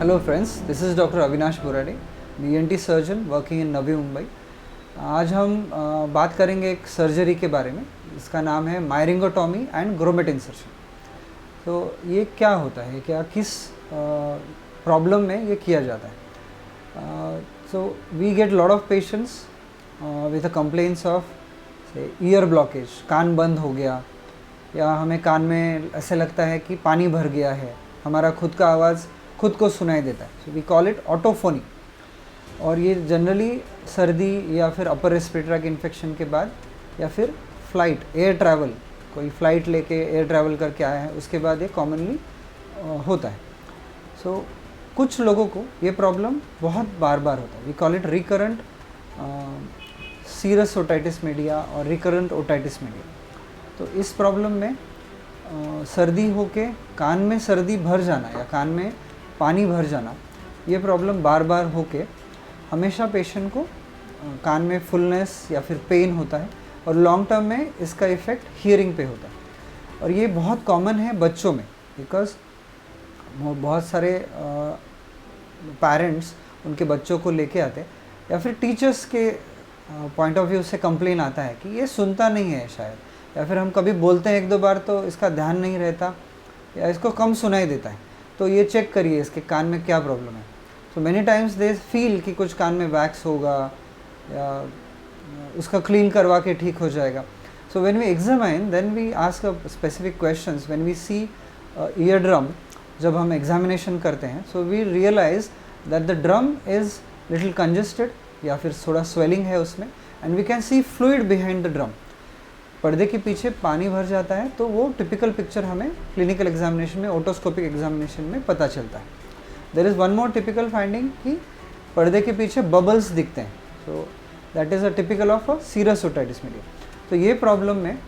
Hello friends, this is Dr. Avinash Burade, ENT surgeon working in Navi Mumbai. आज हम बात करेंगे एक सर्जरी के बारे में। इसका नाम है मायरिंगोटॉमी एंड ग्रोमेट इंसर्शन। तो ये क्या होता है, क्या किस प्रॉब्लम में ये किया जाता है? So we get lot of patients with a complaints of ear blockage, कान बंद हो गया, या हमें कान में ऐसे लगता है कि पानी भर गया है, हमारा खुद का आवाज़ खुद को सुनाई देता है। So we call it autophony. और ये जनरली सर्दी या फिर अपर रेस्पिरेटरी इन्फेक्शन के बाद, या फिर फ्लाइट, एयर ट्रैवल, कोई फ़्लाइट लेके एयर ट्रैवल करके आया है उसके बाद ये कॉमनली होता है। सो कुछ लोगों को ये प्रॉब्लम बहुत बार बार होता है। We call it recurrent serous otitis media और रिकरेंट ओटाइटिस मीडिया। तो इस प्रॉब्लम में सर्दी होके कान में सर्दी भर जाना या कान में पानी भर जाना, ये प्रॉब्लम बार बार होके हमेशा पेशेंट को कान में फुलनेस या फिर पेन होता है, और लॉन्ग टर्म में इसका इफ़ेक्ट हियरिंग पे होता है। और ये बहुत कॉमन है बच्चों में, बिकॉज बहुत सारे पेरेंट्स उनके बच्चों को लेके आते हैं, या फिर टीचर्स के पॉइंट ऑफ व्यू से कंप्लेन आता है कि ये सुनता नहीं है शायद, या फिर हम कभी बोलते हैं एक दो बार तो इसका ध्यान नहीं रहता, या इसको कम सुनाई देता है, तो ये चेक करिए इसके कान में क्या प्रॉब्लम है। So many times they feel कि कुछ कान में वैक्स होगा या उसका क्लीन करवा के ठीक हो जाएगा। So when we examine then we ask specific questions. When we see ear drum, जब हम एग्जामिनेशन करते हैं, so we realise that the drum is little congested, या फिर थोड़ा स्वेलिंग है उसमें, and we can see fluid behind the drum. पर्दे के पीछे पानी भर जाता है, तो वो टिपिकल पिक्चर हमें क्लिनिकल एग्जामिनेशन में, ओटोस्कोपिक एग्जामिनेशन में पता चलता है। There is one more typical finding कि पर्दे के पीछे बबल्स दिखते हैं। So that is a typical of a serous otitis media. तो ये प्रॉब्लम में,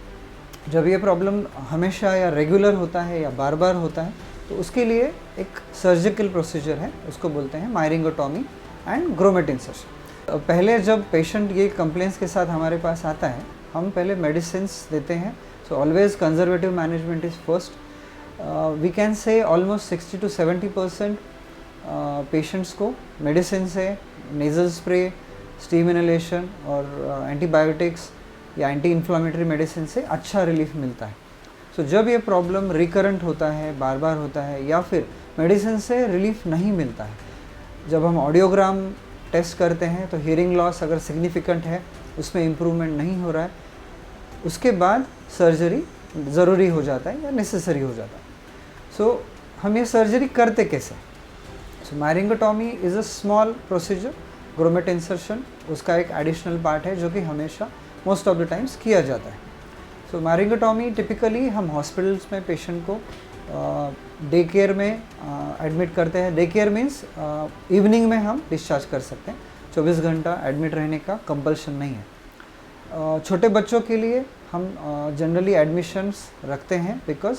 जब ये प्रॉब्लम हमेशा या रेगुलर होता है या बार बार होता है, तो उसके लिए एक सर्जिकल प्रोसीजर है, उसको बोलते हैं मायरिंगोटॉमी एंड ग्रोमेट इंसर्शन। पहले जब पेशेंट ये कंप्लेंट्स के साथ हमारे पास आता है, हम पहले मेडिसिन्स देते हैं। So always conservative management is first. We can say almost 60 to 70% patients को मेडिसिन से, नेज़ल स्प्रे, स्टीम इनहेलेशन और एंटीबायोटिक्स या एंटी इन्फ्लामेटरी मेडिसिन से अच्छा रिलीफ मिलता है। सो जब ये प्रॉब्लम रिकरेंट होता है, बार बार होता है, या फिर मेडिसिन से रिलीफ नहीं मिलता है, जब हम ऑडियोग्राम टेस्ट करते हैं तो हियरिंग लॉस अगर सिग्निफिकेंट है, उसमें इम्प्रूवमेंट नहीं हो रहा है, उसके बाद सर्जरी ज़रूरी हो जाता है या नेसेसरी हो जाता है। सो हम ये सर्जरी करते कैसे? So myringotomy is a small procedure. Grommet insertion उसका एक एडिशनल पार्ट है जो कि हमेशा मोस्ट ऑफ द टाइम्स किया जाता है। सो मायरिंगोटॉमी टिपिकली हम हॉस्पिटल्स में पेशेंट को डे केयर में एडमिट करते हैं। डे केयर मीन्स इवनिंग में हम डिस्चार्ज कर सकते हैं, 24 घंटा एडमिट रहने का कंपल्शन नहीं है। छोटे बच्चों के लिए हम जनरली एडमिशन्स रखते हैं, बिकॉज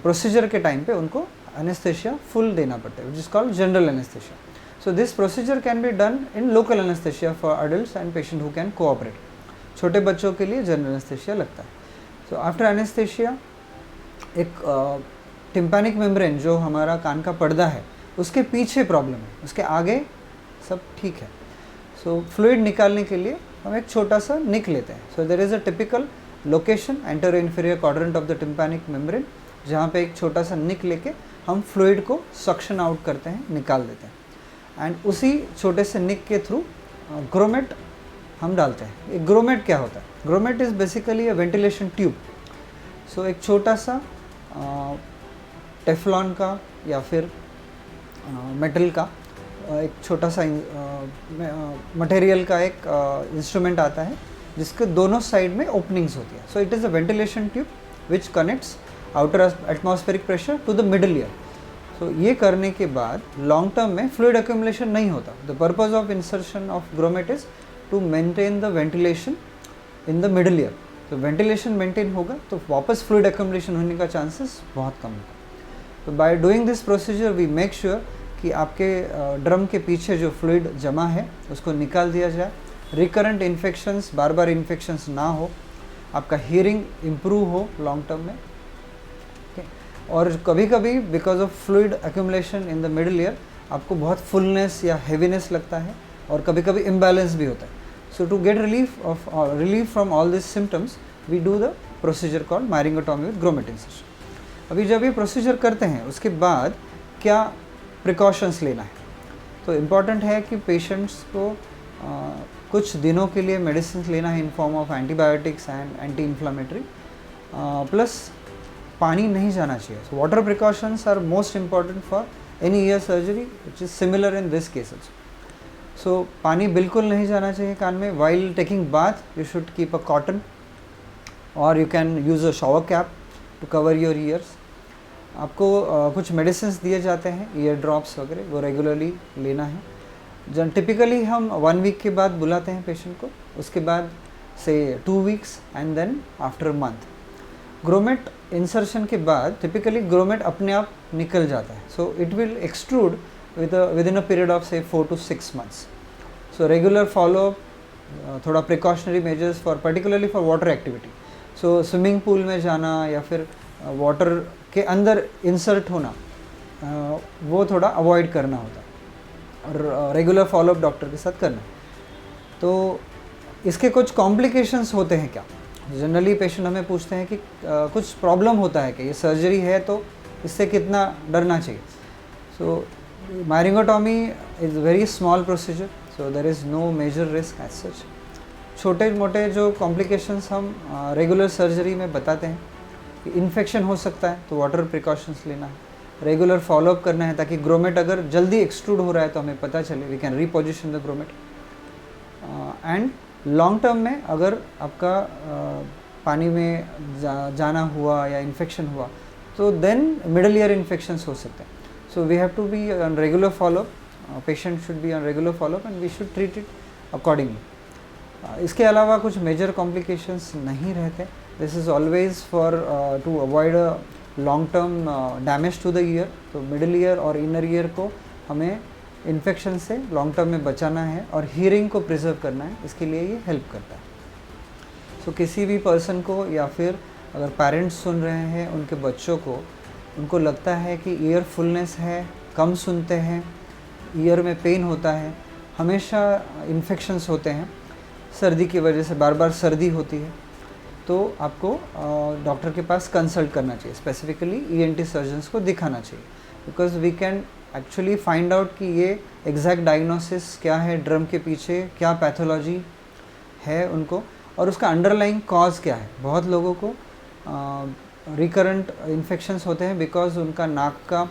प्रोसीजर के टाइम पे उनको एनेस्थेशिया फुल देना पड़ता है, which is called general anaesthesia. So this procedure can be done in local anaesthesia for adults and patient who can cooperate. छोटे बच्चों के लिए जनरल एनेस्थेशिया लगता है। सो आफ्टर एनेस्थेशिया एक टिम्पैनिक मेम्ब्रेन, जो हमारा कान का पर्दा है, उसके पीछे प्रॉब्लम है, उसके आगे सब ठीक है। सो फ्लूइड निकालने के लिए हम एक छोटा सा निक लेते हैं। So there is a typical location anterior inferior quadrant of the tympanic membrane, जहाँ पे एक छोटा सा निक लेके हम फ्लूइड को सक्शन आउट करते हैं, निकाल देते हैं, एंड उसी छोटे से निक के थ्रू ग्रोमेट हम डालते हैं। एक ग्रोमेट क्या होता है? Grommet is basically a ventilation tube. So एक छोटा सा टेफ्लॉन का या फिर मेटल का एक छोटा सा मटेरियल का एक इंस्ट्रूमेंट आता है, जिसके दोनों साइड में ओपनिंग्स होती है। So it is a ventilation tube which connects outer atmospheric pressure to the middle ear. So ये करने के बाद लॉन्ग टर्म में फ्लूइड एक्यूमुलेशन नहीं होता। The purpose of insertion of grommet is to maintain the ventilation in the middle ear. तो ventilation maintain होगा तो वापस फ्लूइड एक्यूमुलेशन होने का चांसेस बहुत कम होगा। तो by doing this procedure we make sure कि आपके ड्रम के पीछे जो फ्लूइड जमा है उसको निकाल दिया जाए, रिकरेंट इन्फेक्शंस, बार बार इन्फेक्शंस ना हो, आपका हियरिंग इम्प्रूव हो लॉन्ग टर्म में। और कभी कभी because of fluid accumulation in the middle year आपको बहुत फुलनेस या हेवीनेस लगता है और कभी कभी इम्बैलेंस भी होता है. So to get relief from all this symptoms we do the procedure called myringotomy with grommet insertion. अभी जब ये प्रोसीजर करते हैं उसके बाद क्या प्रिकॉशंस लेना है, तो इम्पॉर्टेंट है कि पेशेंट्स को कुछ दिनों के लिए मेडिसिन लेना है in form of antibiotics and anti inflammatory, plus पानी नहीं जाना चाहिए. So water precautions are most important for any ear surgery which is similar in this cases. So पानी बिल्कुल नहीं जाना चाहिए कान में. While taking bath you should keep a cotton or you can use a shower cap to cover your ears. आपको कुछ medicine दिए जाते हैं ईयर ड्रॉप्स वगैरह, वो रेगुलरली लेना है. जब टिपिकली हम 1 वीक के बाद बुलाते हैं पेशेंट को, उसके बाद से 2 weeks and then after a month. Grommet insertion के बाद टिपिकली ग्रोमेट अपने आप निकल जाता है. So it will extrude within a period of से 4 to 6 months. So regular follow up, थोड़ा precautionary measures for particularly for water activity. So swimming pool में जाना या फिर वाटर के अंदर इंसर्ट होना, वो थोड़ा अवॉइड करना होता है और रेगुलर फॉलोअप डॉक्टर के साथ करना. तो इसके कुछ कॉम्प्लिकेशंस होते हैं क्या? जनरली पेशेंट हमें पूछते हैं कि कुछ प्रॉब्लम होता है कि ये सर्जरी है तो इससे कितना डरना चाहिए. So myringotomy is very small procedure, so there is no major risk as such. छोटे मोटे जो कॉम्प्लिकेशंस हम रेगुलर सर्जरी में बताते हैं कि इन्फेक्शन हो सकता है तो वाटर प्रिकॉशंस लेना है, रेगुलर फॉलोअप करना है ताकि ग्रोमेट अगर जल्दी एक्सट्रूड हो रहा है तो हमें पता चले, we can reposition the grommet. And long term में अगर आपका पानी में जाना हुआ या इन्फेक्शन हुआ तो देन मिडल ईयर इन्फेक्शंस हो सकते हैं. So we have to be on regular follow up, patient should be on regular follow up and we should treat it accordingly. इसके अलावा कुछ मेजर कॉम्प्लिकेशंस नहीं रहते. This is always for to avoid a long term damage to the ear. तो middle ear और inner ear को हमें infection से लॉन्ग टर्म में बचाना है और हीयरिंग को प्रिजर्व करना है, इसके लिए ये हेल्प करता है. सो किसी भी पर्सन को या फिर अगर पेरेंट्स सुन रहे हैं उनके बच्चों को, उनको लगता है कि ईयर फुलनेस है, कम सुनते हैं, ईयर में पेन होता है, हमेशा इन्फेक्शंस होते हैं, सर्दी की वजह से बार बार सर्दी होती है, तो आपको डॉक्टर के पास कंसल्ट करना चाहिए. स्पेसिफिकली ENT सर्जन्स को दिखाना चाहिए, because we can actually find out कि ये एग्जैक्ट डायग्नोसिस क्या है, ड्रम के पीछे क्या पैथोलॉजी है उनको, और उसका अंडरलाइंग कॉज क्या है. बहुत लोगों को रिकरेंट इन्फेक्शंस होते हैं बिकॉज उनका नाक का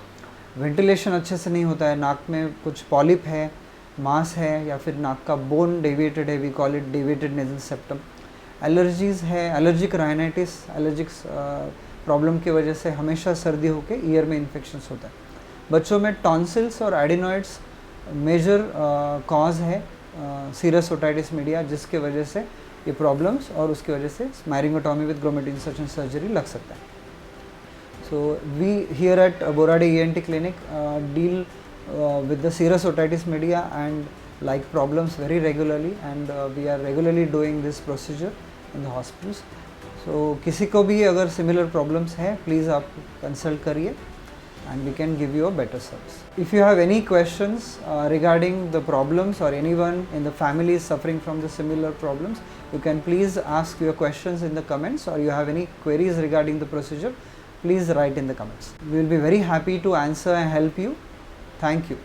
वेंटिलेशन अच्छे से नहीं होता है, नाक में कुछ पॉलिप है, मास है, या फिर नाक का बोन डेविएटेड है, we call it deviated nasal septum. Allergies है, एलर्जिक राइनाइटिस, एलर्जिक्स प्रॉब्लम की वजह से हमेशा सर्दी होकर ईयर में इन्फेक्शंस होता है. बच्चों में टॉन्सिल्स और एडिनॉइड्स मेजर कॉज है सीरस ओटाइटिस मीडिया, जिसके वजह से ये प्रॉब्लम्स और उसकी वजह से myringotomy with grommet insertion surgery लग सकता है. So we here at Borade ENT clinic deal with the serous otitis media and like problems very regularly, and we are regularly doing this procedure in the hospitals. So किसी को भी अगर similar problems है, please आप consult करिए and we can give you a better service. If you have any questions regarding the problems or anyone in the family is suffering from the similar problems, you can please ask your questions in the comments, or you have any queries regarding the procedure, please write in the comments. We will be very happy to answer and help you. Thank you.